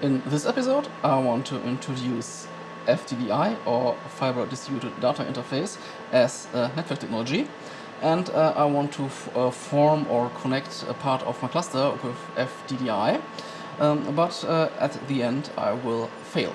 In this episode, I want to introduce FDDI, or Fiber Distributed Data Interface, as a network technology, and I want to form or connect a part of my cluster with FDDI, but at the end I will fail.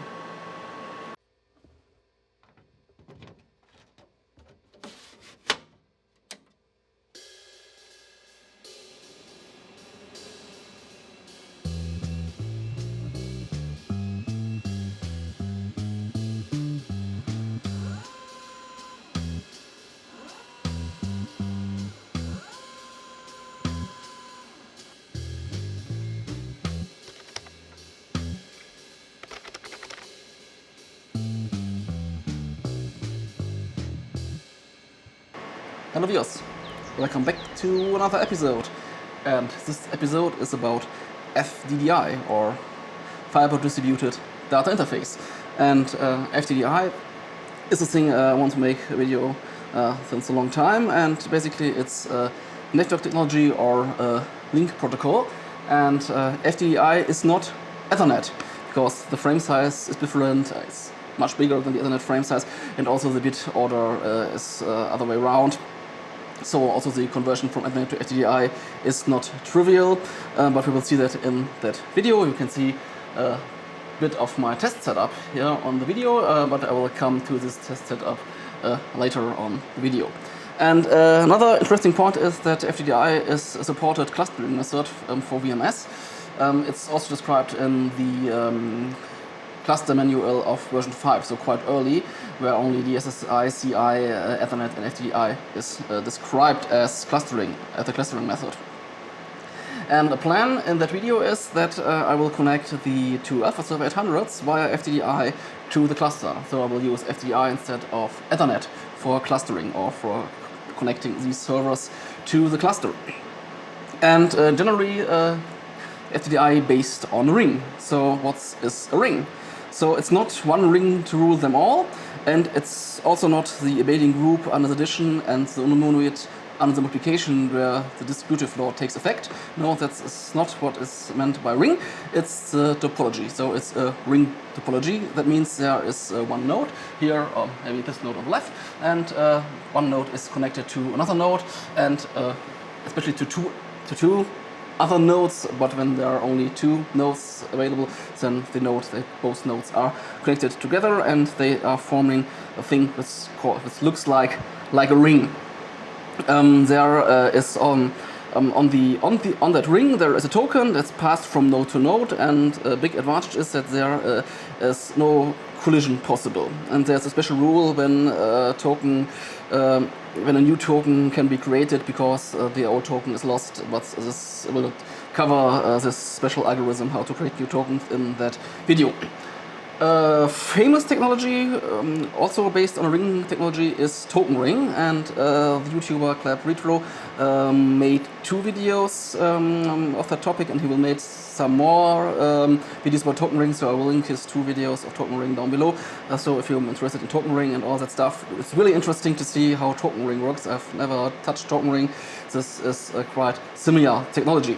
Hello viewers, welcome back to another episode, and this episode is about FDDI, or Fiber Distributed Data Interface. And FDDI is a thing I want to make a video since a long time, and basically it's a network technology or a link protocol, and FDDI is not Ethernet because the frame size is different. It's much bigger than the Ethernet frame size, and also the bit order is other way around. So also the conversion from Ethernet to FDDI is not trivial, but we will see that in that video. You can see a bit of my test setup here on the video, but I will come to this test setup later on the video. And another interesting point is that FDDI is a supported clustering method for VMS. It's also described in the cluster manual of version 5, so quite early, where only the SSI, CI, Ethernet and FDDI is described as clustering, as a clustering method. And the plan in that video is that I will connect the two Alpha Server 800s via FDDI to the cluster. So I will use FDDI instead of Ethernet for clustering, or for connecting these servers to the cluster. And generally FDDI based on a ring. So what is a ring? So it's not one ring to rule them all, and it's also not the abelian group under the addition and the monoid under the multiplication where the distributive law takes effect. No, that's not what is meant by ring. It's the topology. So it's a ring topology. That means there is one node here, or maybe this node on the left, and one node is connected to another node, and especially to two other nodes, but when there are only two nodes available, then both nodes are connected together, and they are forming a thing which looks like a ring. There is on that ring there is a token that's passed from node to node, and a big advantage is that there is no collision possible. And there's a special rule when when a new token can be created because the old token is lost, but this will cover this special algorithm how to create new tokens in that video. Famous technology, also based on a ring technology, is Token Ring, and the YouTuber Clap Retro made two videos of that topic, and he will make some more videos about Token Ring, so I will link his two videos of Token Ring down below. So if you're interested in Token Ring and all that stuff, it's really interesting to see how Token Ring works. I've never touched Token Ring. This is a quite similar technology.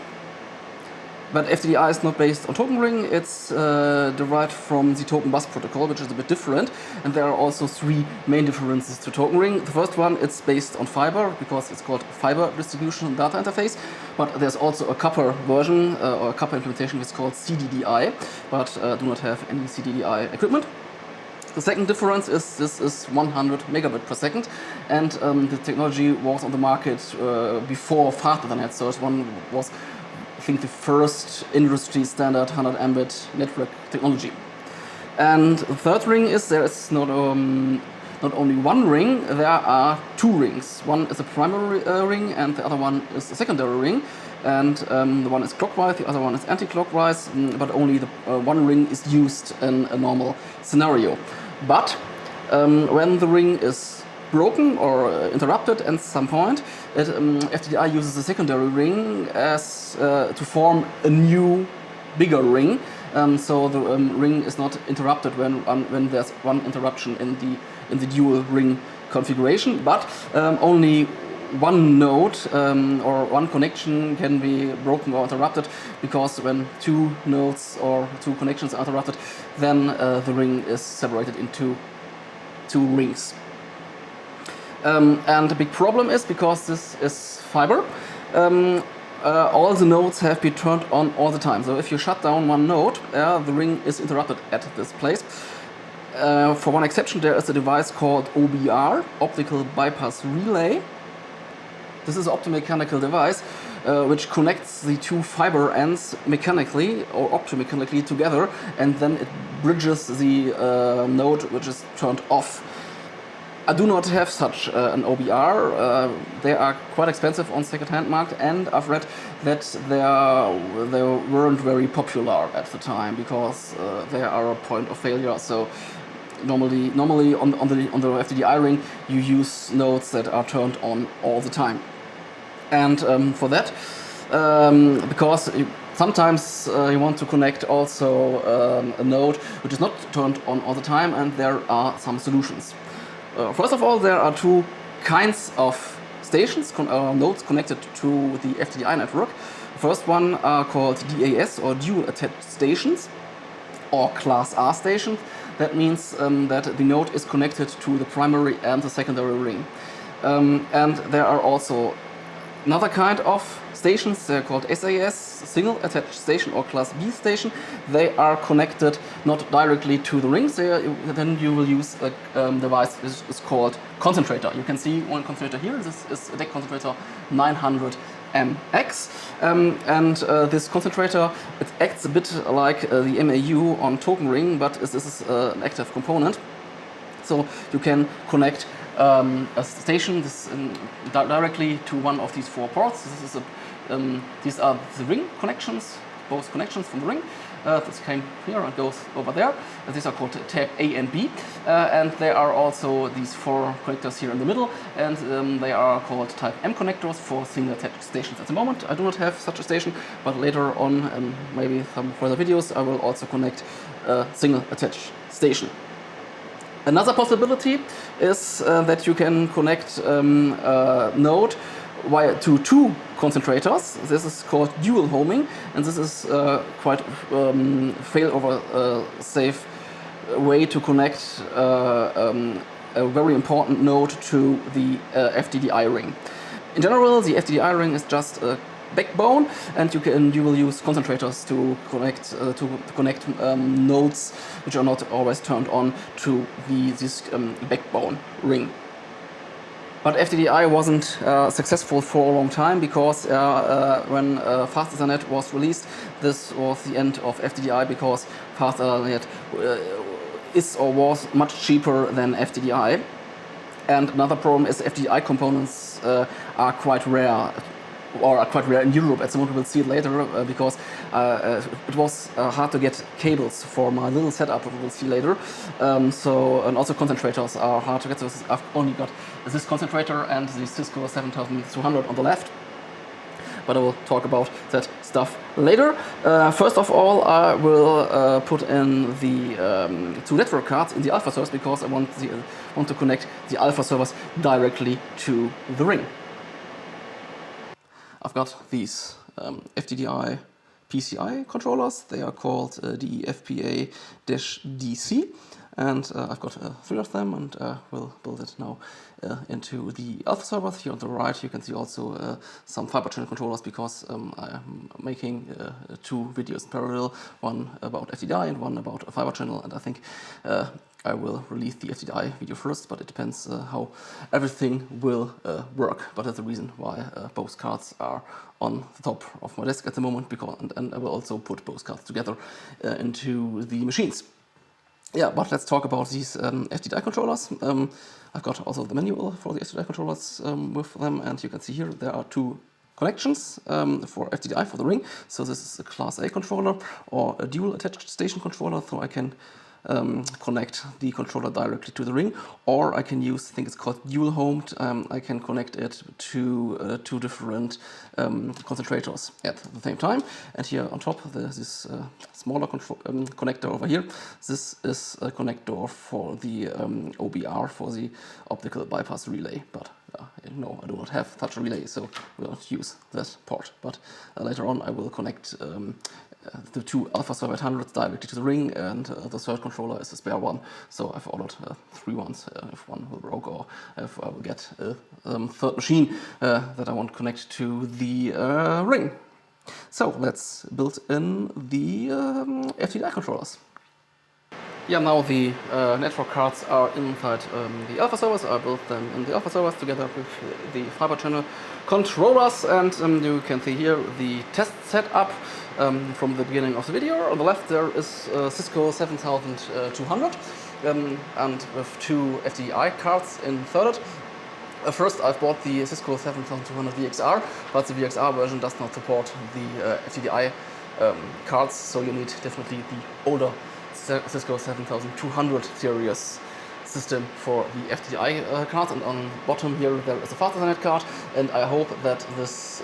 But FDDI is not based on Token Ring, it's derived from the Token Bus protocol, which is a bit different, and there are also three main differences to Token Ring. The first one, it's based on fiber, because it's called Fiber Distribution Data Interface, but there's also a copper version, or a copper implementation, which is called CDDI, but do not have any CDDI equipment. The second difference is this is 100 megabit per second, and the technology was on the market before fast Ethernet, so this one was, I think, the first industry standard 100 Mbit network technology. And the third ring is there is not only one ring, there are two rings. One is a primary ring, and the other one is a secondary ring. And the one is clockwise, the other one is anti-clockwise, but only the one ring is used in a normal scenario. But when the ring is broken or interrupted at some point, FDDI uses the secondary ring as to form a new, bigger ring. So the ring is not interrupted when there's one interruption in the dual ring configuration, but only one node or one connection can be broken or interrupted, because when two nodes or two connections are interrupted, then the ring is separated into two rings. And the big problem is, because this is fiber, all the nodes have been turned on all the time. So if you shut down one node, the ring is interrupted at this place. For one exception, there is a device called OBR, Optical Bypass Relay. This is an optomechanical device which connects the two fiber ends mechanically or optomechanically together, and then it bridges the node which is turned off. I do not have such an OBR. They are quite expensive on second-hand market, and I've read that they weren't very popular at the time, because they are a point of failure. So normally on the FDDI ring, you use nodes that are turned on all the time. And for that, because sometimes you want to connect also a node which is not turned on all the time, and there are some solutions. First of all, there are two kinds of stations, nodes connected to the FDDI network. The first one are called DAS, or dual attached stations, or class R stations. That means that the node is connected to the primary and the secondary ring. And there are also another kind of stations. They're called SAS, single attached station, or class B station. They are connected not directly to the rings. Then you will use a device which is called concentrator. You can see one concentrator here. This is a DECconcentrator 900MX. This concentrator, it acts a bit like the MAU on token ring, but this is an active component. So you can connect a station directly to one of these four ports. These are the ring connections, both connections from the ring. This came here and goes over there. These are called tab A and B. And there are also these four connectors here in the middle, and they are called type M connectors for single attached stations. At the moment, I do not have such a station, but later on, and maybe some further videos, I will also connect a single attached station. Another possibility is that you can connect a node to two concentrators. This is called dual homing, and this is quite failover safe way to connect a very important node to the FDDI ring. In general, the FDDI ring is just a backbone, and you will use concentrators to connect nodes which are not always turned on to this backbone ring. But FDDI wasn't successful for a long time, because when Fast Ethernet was released, this was the end of FDDI, because Fast Ethernet is or was much cheaper than FDDI. And another problem is FDDI components are quite rare, or are quite rare in Europe. At the moment, we'll see it later, because it was hard to get cables for my little setup, we'll see later. And also concentrators are hard to get. So I've only got this concentrator and the Cisco 7200 on the left. But I will talk about that stuff later. First of all, I will put in the two network cards in the alpha servers, because I want to connect the alpha servers directly to the ring. I've got these FDDI PCI controllers. They are called DEFPA-DC, and I've got 3 of them, and we'll build it now into the alpha servers. Here on the right, you can see also some fiber channel controllers, because I'm making 2 videos in parallel, one about FDDI and one about a fiber channel, and I think I will release the FDDI video first, but it depends how everything will work. But that's the reason why both cards are on the top of my desk at the moment, and I will also put both cards together into the machines. Yeah, but let's talk about these FDDI controllers. I've got also the manual for the FDDI controllers with them, and you can see here there are 2 connections for FDDI for the ring. So this is a class A controller, or a dual attached station controller, so I can connect the controller directly to the ring, or I can use, I think it's called dual homed, I can connect it to two different concentrators at the same time. And here on top there's this smaller connector over here. This is a connector for the OBR, for the optical bypass relay, but no, I do not have such a relay, so we won't use that port. But later on I will connect the two Alpha Server 800s directly to the ring, and the third controller is a spare one. So I've ordered 3 ones if one will broke, or if I will get a third machine that I want to connect to the ring. So let's build in the FDDI controllers. Yeah, now the network cards are inside the Alpha servers. I built them in the Alpha servers together with the fiber channel controllers, and you can see here the test setup from the beginning of the video. On the left there is Cisco 7200 and with 2 FDDI cards inserted. First I've bought the Cisco 7200 VXR, but the VXR version does not support the FDDI cards, so you need definitely the older Cisco 7200 series system for the FDDI cards. And on the bottom here there is a fast Ethernet card, and I hope that this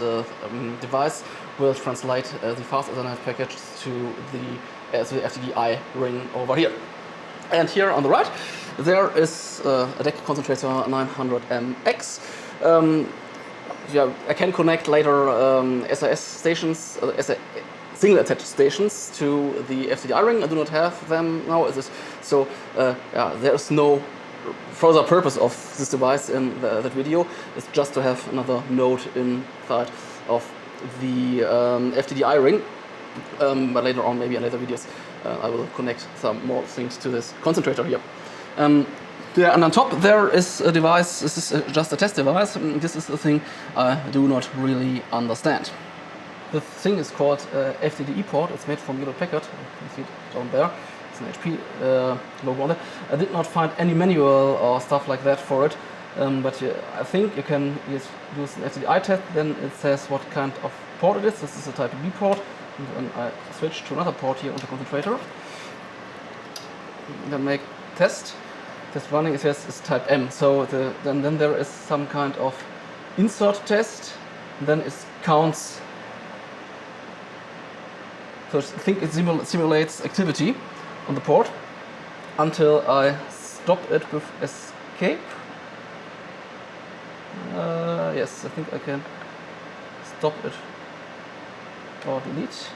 device will translate the fast Ethernet package to the FDDI ring over here. And here on the right there is a DECconcentrator 900MX. Yeah, I can connect later SAS stations, single attached stations to the FDDI ring. I do not have them now. So yeah, there is no further purpose of this device in that video. It's just to have another node inside of the FDDI ring. But later on, maybe in later videos, I will connect some more things to this concentrator here. Yeah, and on top there is a device. This is just a test device. This is the thing I do not really understand. The thing is called FDDI port. It's made from Hewlett Packard. You can see it down there. It's an HP logo on it. I did not find any manual or stuff like that for it. But I think you can use an FDDI test. Then it says what kind of port it is. This is a type B port. And then I switch to another port here on the concentrator. Then make test. Test running. It says it's type M. So then there is some kind of insert test. And then it counts. So I think it simulates activity on the port until I stop it with escape. Yes, I think I can stop it or delete.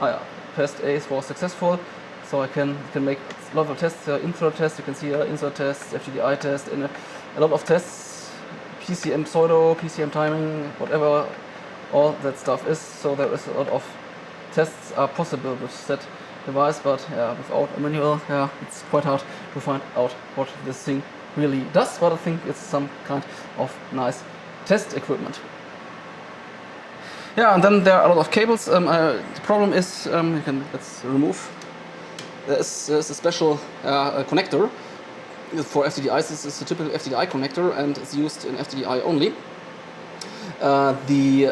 Yeah, test A was successful, so I can make a lot of tests. Insert test, you can see insert test, FDDI test, and a lot of tests, PCM pseudo, PCM timing, whatever all that stuff is. So there is a lot of tests are possible with that device, but yeah, without a manual, yeah, it's quite hard to find out what this thing really does. But I think it's some kind of nice test equipment. Yeah, and then there are a lot of cables. The problem is, let's remove. There's a special connector for FDDIs. This is a typical FDDI connector, and it's used in FDDI only. The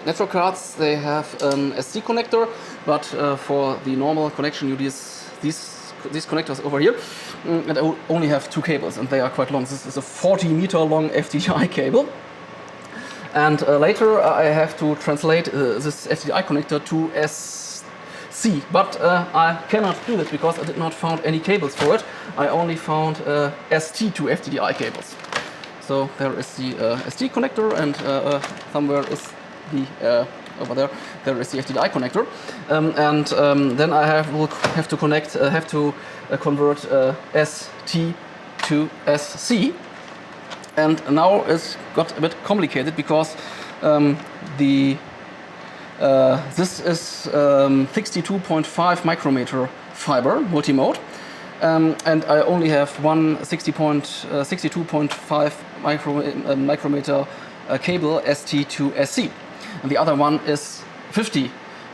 network cards, they have an SD connector, but for the normal connection you use these connectors over here, and I only have 2 cables, and they are quite long. This is a 40-meter long FDDI cable, and later I have to translate this FDDI connector to SC, but I cannot do this because I did not find any cables for it. I only found ST to FDDI cables. So there is the SD connector, and somewhere is the over there is the FDDI connector, and then I will have to convert ST to SC, and now it's got a bit complicated because this is 62.5 micrometer fiber multimode. And I only have one 62.5 micrometer cable ST to SC, and the other one is 50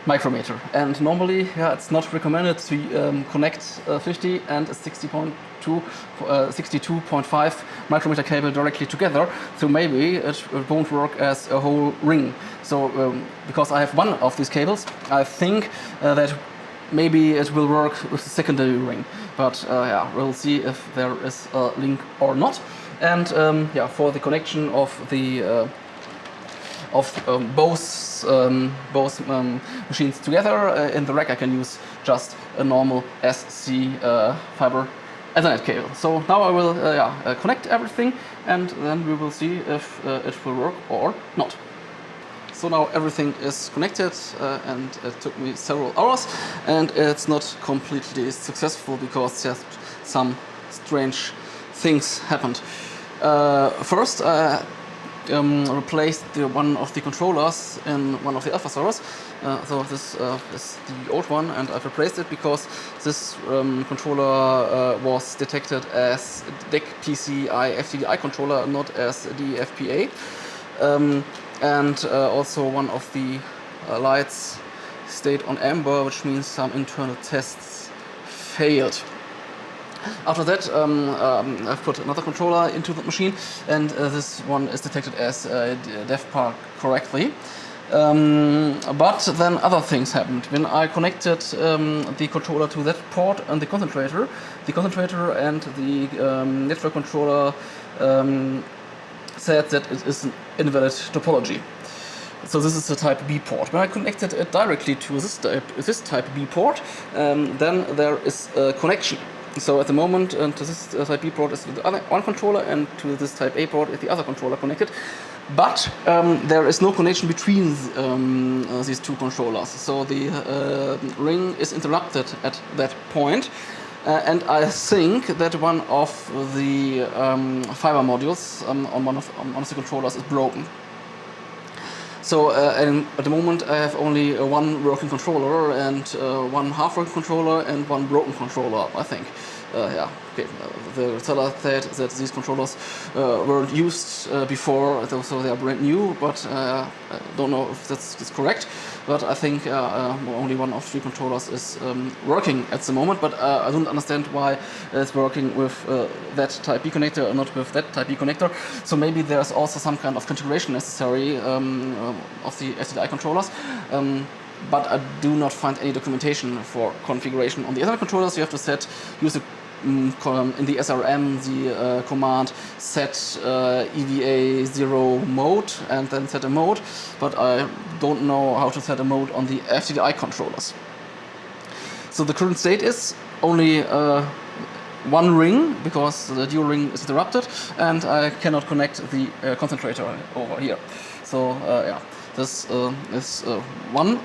micrometer. And normally, yeah, it's not recommended to connect 50 and a 62.5 micrometer cable directly together. So maybe it won't work as a whole ring. So because I have one of these cables, I think that maybe it will work with the secondary ring, but yeah, we'll see if there is a link or not. And yeah, for the connection of the both machines together in the rack, I can use just a normal SC fiber Ethernet cable. So now I will connect everything, and then we will see if it will work or not. So now everything is connected, and it took me several hours, and it's not completely successful because just some strange things happened. First, replaced one of the controllers in one of the alpha servers. So this is the old one, and I've replaced it because this controller was detected as DECPAC FDDI controller, not as DEFPA. And also one of the lights stayed on amber, which means some internal tests failed. After that, I've put another controller into the machine, and this one is detected as DEFPA correctly. But then other things happened. When I connected the controller to that port and the concentrator and the network controller said that it is an invalid topology. So this is the type B port. When I connected it directly to this type B port, then there is a connection. So at the moment, to this type B port is the other one controller, and to this type A port is the other controller connected. But there is no connection between these two controllers. So the ring is interrupted at that point. And I think that one of the fiber modules on one of the controllers is broken. So at the moment I have only one working controller and one half-working controller and one broken controller, I think. Yeah, okay. The seller said that these controllers weren't used before, so they are brand new, but I don't know if that's correct. But I think only one of three controllers is working at the moment, but I don't understand why it's working with that type B connector and not with that type B connector. So maybe there's also some kind of configuration necessary of the FDDI controllers. But I do not find any documentation for configuration. On the other controllers, you have to use in the SRM the command set EVA 0 mode and then set a mode, but I don't know how to set a mode on the FDDI controllers. So the current state is only one ring because the dual ring is interrupted, and I cannot connect the concentrator over here. So yeah, this is one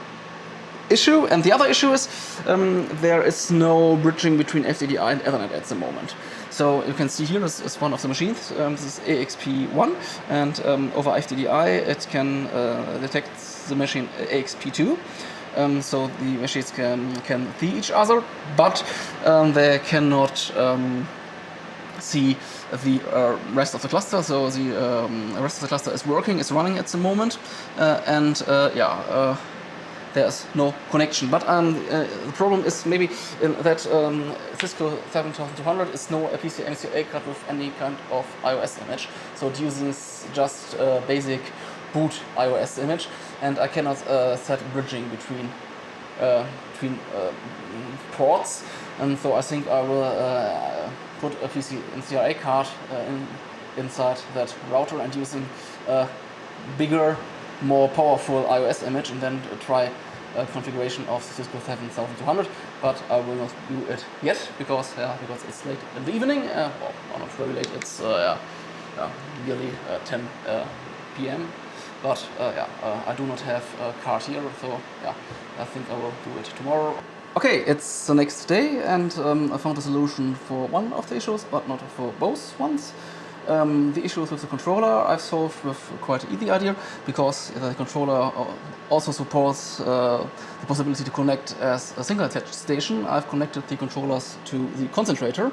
issue, and the other issue is there is no bridging between FDDI and Ethernet at the moment. So you can see here this is one of the machines. This is AXP1, and over FDDI it can detect the machine AXP2. So the machines can see each other, but they cannot see the rest of the cluster. So the rest of the cluster is running at the moment, and yeah. There's no connection, but the problem is maybe that Cisco 7200 is no PCMCA card with any kind of iOS image, so it uses just basic boot iOS image, and I cannot set bridging between ports, and so I think I will put a PCMCA card inside that router and using a bigger, more powerful iOS image, and then try a configuration of Cisco 7200, but I will not do it yet because it's late in the evening. Well, not very late. It's nearly 10 p.m. But yeah, I do not have a card here, so yeah, I think I will do it tomorrow. Okay, it's the next day, and I found a solution for one of the issues, but not for both ones. The issues with the controller I've solved with quite an easy idea, because the controller also supports the possibility to connect as a single attached station. I've connected the controllers to the concentrator,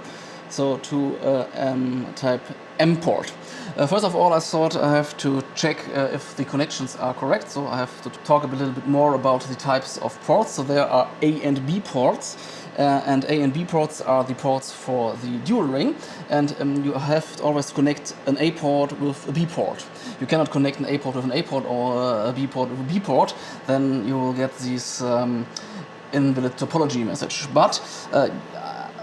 so to type M port. First of all, I thought I have to check if the connections are correct, so I have to talk a little bit more about the types of ports. So there are A and B ports. And A and B ports are the ports for the dual ring, and you have to always connect an A port with a B port. You cannot connect an A port with an A port or a B port with a B port, then you will get these invalid topology message. But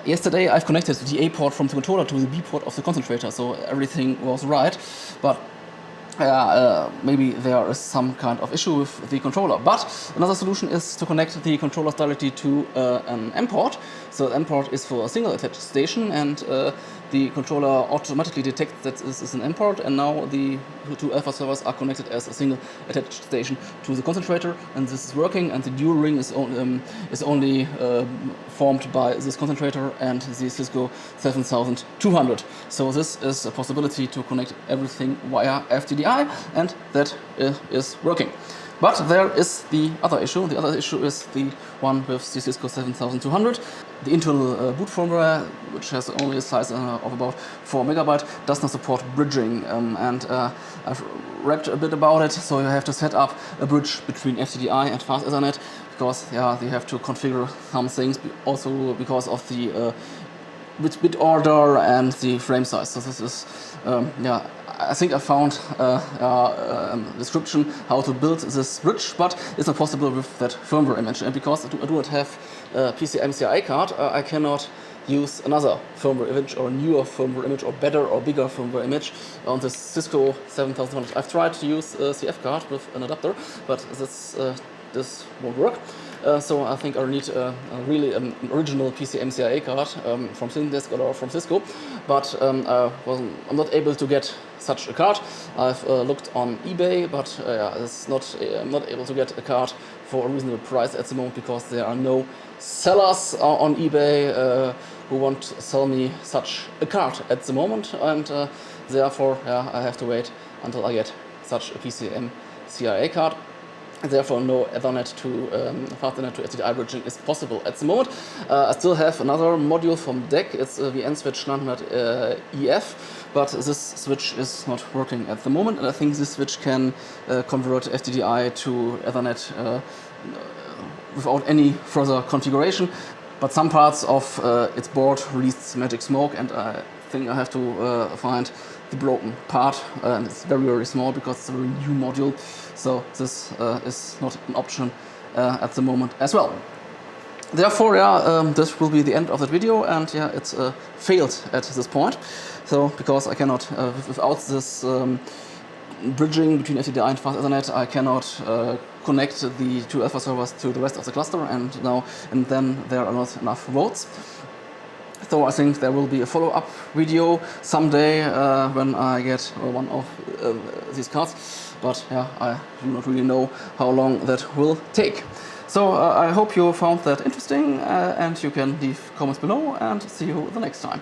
yesterday I've connected the A port from the controller to the B port of the concentrator, so everything was right. But maybe there is some kind of issue with the controller. But another solution is to connect the controllers directly to an M port. So the M port is for a single attached station, and the controller automatically detects that this is an M port, and now the two alpha servers are connected as a single attached station to the concentrator, and this is working, and the dual ring is only formed by this concentrator and the Cisco 7200. So this is a possibility to connect everything via FDDI, and that is working. But there is the other issue. The other issue is the one with the Cisco 7200. The Intel boot firmware, which has only a size of about 4 MB, does not support bridging. And I've read a bit about it, so you have to set up a bridge between FDDI and fast Ethernet, because they have to configure some things, also because of the bit order and the frame size. So this is, I think I found a description how to build this bridge, but it's not possible with that firmware image. And because I do not have a PCM-CIA card, I cannot use another firmware image or a newer firmware image or better or bigger firmware image on the Cisco 7100. I've tried to use a CF card with an adapter, but this won't work. So I think I need really an original PCM-CIA card from Syndesk or from Cisco, but I'm not able to get such a card. I've looked on eBay, but I'm not able to get a card for a reasonable price at the moment, because there are no sellers on eBay who want to sell me such a card at the moment, and therefore I have to wait until I get such a PCM-CIA card. Therefore, no Ethernet to fast Ethernet to FDDI bridging is possible at the moment. I still have another module from DEC. It's a VN switch 900 EF, but this switch is not working at the moment, and I think this switch can convert FDDI to Ethernet without any further configuration. But some parts of its board released magic smoke, and I think I have to find the broken part, and it's very, very small because it's a very new module. So this is not an option at the moment as well. Therefore, this will be the end of that video, and it's failed at this point. So because I cannot, without this bridging between FDDI and fast Ethernet, I cannot connect the two alpha servers to the rest of the cluster, and then there are not enough votes. So I think there will be a follow-up video someday when I get one of these cards, but I do not really know how long that will take. So I hope you found that interesting, and you can leave comments below, and see you the next time.